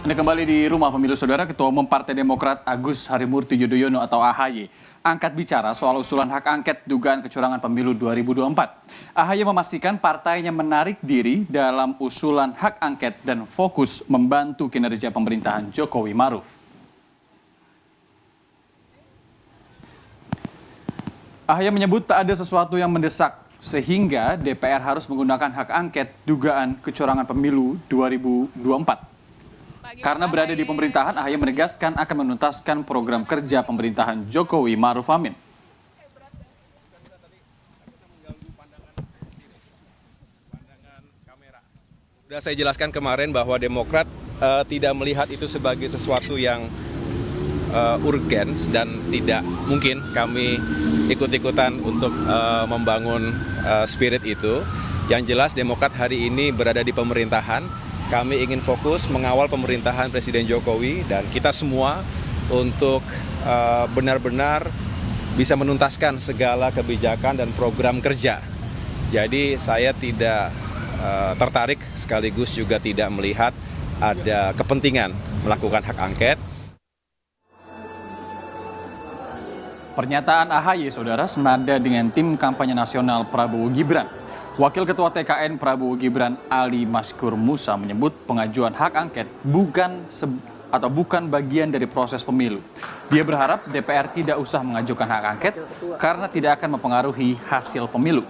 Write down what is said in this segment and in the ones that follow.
Anda kembali di Rumah Pemilu Saudara. Ketua Umum Partai Demokrat Agus Harimurti Yudhoyono atau AHY angkat bicara soal usulan hak angket dugaan kecurangan pemilu 2024. AHY memastikan partainya menarik diri dalam usulan hak angket dan fokus membantu kinerja pemerintahan Jokowi Maruf. AHY menyebut tak ada sesuatu yang mendesak sehingga DPR harus menggunakan hak angket dugaan kecurangan pemilu 2024. Karena berada di pemerintahan, AHY menegaskan akan menuntaskan program kerja pemerintahan Jokowi Maruf Amin. Sudah saya jelaskan kemarin bahwa Demokrat tidak melihat itu sebagai sesuatu yang urgen dan tidak mungkin kami ikut-ikutan untuk membangun spirit itu. Yang jelas Demokrat hari ini berada di pemerintahan. Kami ingin fokus mengawal pemerintahan Presiden Jokowi dan kita semua untuk benar-benar bisa menuntaskan segala kebijakan dan program kerja. Jadi saya tidak tertarik sekaligus juga tidak melihat ada kepentingan melakukan hak angket. Pernyataan AHY, Saudara, senada dengan tim kampanye nasional Prabowo Gibran. Wakil Ketua TKN Prabowo Gibran Ali Maskur Musa menyebut pengajuan hak angket bukan bagian dari proses pemilu. Dia berharap DPR tidak usah mengajukan hak angket karena tidak akan mempengaruhi hasil pemilu.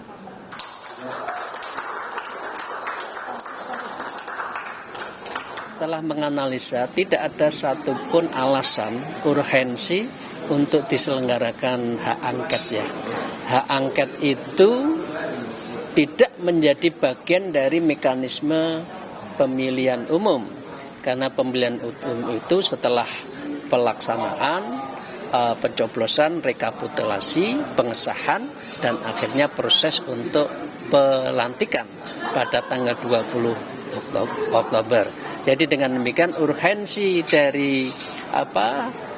Setelah menganalisa, tidak ada satupun alasan urgensi untuk diselenggarakan hak angket ya. Hak angket itu tidak menjadi bagian dari mekanisme pemilihan umum. Karena pemilihan umum itu setelah pelaksanaan, pencoblosan, rekapitulasi, pengesahan, dan akhirnya proses untuk pelantikan pada tanggal 20 Oktober. Jadi dengan demikian urgensi dari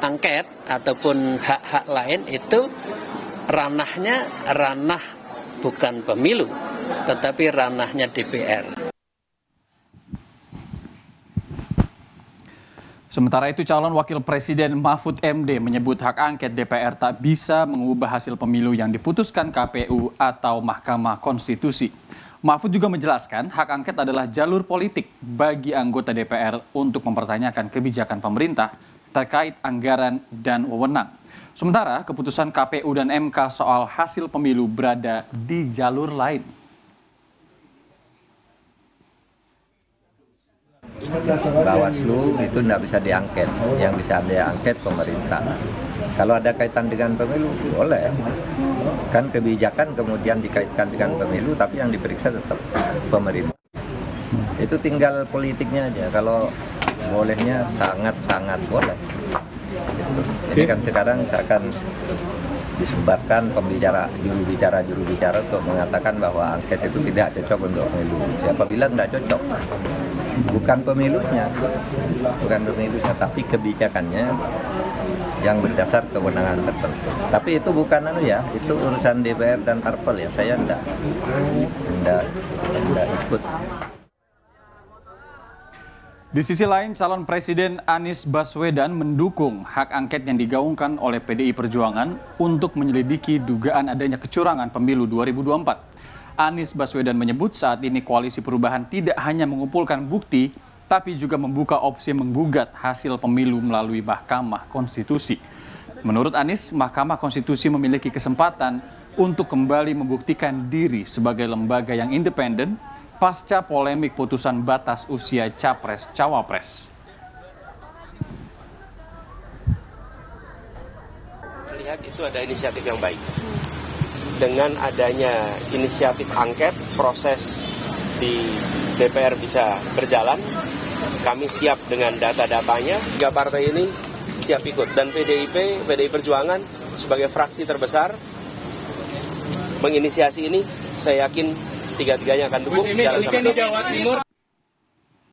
angket ataupun hak-hak lain itu ranahnya ranah bukan pemilu, tetapi ranahnya DPR. Sementara itu, calon wakil presiden Mahfud MD menyebut hak angket DPR tak bisa mengubah hasil pemilu yang diputuskan KPU atau Mahkamah Konstitusi. Mahfud juga menjelaskan hak angket adalah jalur politik bagi anggota DPR untuk mempertanyakan kebijakan pemerintah terkait anggaran dan wewenang. Sementara keputusan KPU dan MK soal hasil pemilu berada di jalur lain. Bawaslu itu tidak bisa diangket, yang bisa diangket pemerintah. Kalau ada kaitan dengan pemilu, boleh. Kan kebijakan kemudian dikaitkan dengan pemilu, tapi yang diperiksa tetap pemerintah. Itu tinggal politiknya aja, kalau bolehnya sangat-sangat boleh. Ini kan sekarang seakan disebarkan juru bicara untuk mengatakan bahwa angket itu tidak cocok untuk pemilu. Siapa bilang tidak cocok? Bukan pemilunya, tapi kebijakannya yang berdasar kewenangan tertentu. Tapi itu bukan itu urusan DPR dan parpol ya. Saya tidak ikut. Di sisi lain, calon Presiden Anies Baswedan mendukung hak angket yang digaungkan oleh PDI Perjuangan untuk menyelidiki dugaan adanya kecurangan pemilu 2024. Anies Baswedan menyebut saat ini Koalisi Perubahan tidak hanya mengumpulkan bukti, tapi juga membuka opsi menggugat hasil pemilu melalui Mahkamah Konstitusi. Menurut Anies, Mahkamah Konstitusi memiliki kesempatan untuk kembali membuktikan diri sebagai lembaga yang independen pasca polemik putusan batas usia Capres-Cawapres. Melihat itu ada inisiatif yang baik. Dengan adanya inisiatif angket, proses di DPR bisa berjalan. Kami siap dengan data-datanya. 3 partai ini siap ikut. Dan PDI Perjuangan sebagai fraksi terbesar menginisiasi ini, saya yakin tiga-tiganya akan dukung jalan sama-sama.